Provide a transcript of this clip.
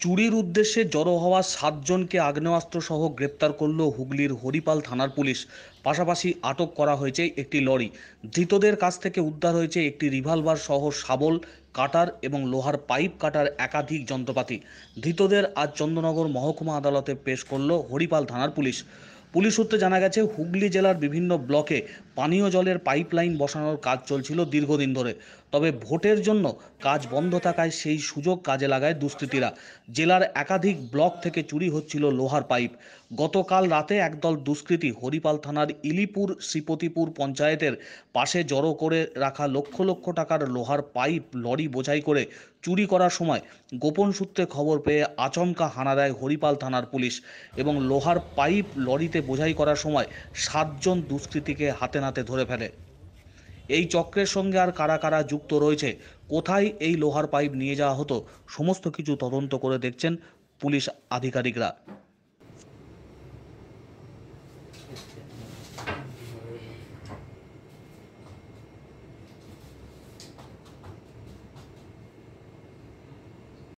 চুরির উদ্দেশ্যে জড়ো হওয়া 7 জনকে আগ্নেয়াস্ত্র সহ গ্রেপ্তার করল হুগলির হরিপাল থানার পুলিশ। পাশাপাশি আটক করা হয়েছে একটি লরি। ধৃতদের কাছ থেকে উদ্ধার হয়েছে একটি রিভলভার সহ শাবল, কাটার এবং লোহার পাইপ কাটার একাধিক যন্ত্রপাতি। ধৃতদের আজ চন্দ্রনগর মহকুমা আদালতে পেশ করল হরিপাল থানার পুলিশ। পুলিশ সূত্রে জানা গেছে, হুগলি জেলার বিভিন্ন ব্লকে পানীয় জলের পাইপলাইন বসানোর কাজ চলছিল দীর্ঘদিন ধরে। তবে ভোটের জন্য কাজ বন্ধ থাকায় সেই সুযোগ কাজে লাগায় দুষ্কৃতীরা। জেলার একাধিক ব্লক থেকে চুরি হচ্ছিল লোহার পাইপ। গতকাল রাতে একদল দুষ্কৃতী হরিপাল থানার ইলিপুর শ্রীপতিপুর পঞ্চায়েতের পাশে জড়ো করে রাখা লক্ষ লক্ষ টাকার লোহার পাইপ লরি বোঝাই করে চুরি করার সময় গোপন সূত্রে খবর পেয়ে আচমকা হানা দেয় হরিপাল থানার পুলিশ এবং লোহার পাইপ লরিতে বোঝাই করার সময় 7 জন দুষ্কৃতীকে হাতে নাতে ধরে ফেলে। এই চক্রের সঙ্গে আর কারা কারা যুক্ত রয়েছে, কোথায় এই লোহার পাইপ নিয়ে যাওয়া হতো, সমস্ত কিছু তদন্ত করে দেখছেন পুলিশ আধিকারিকরা।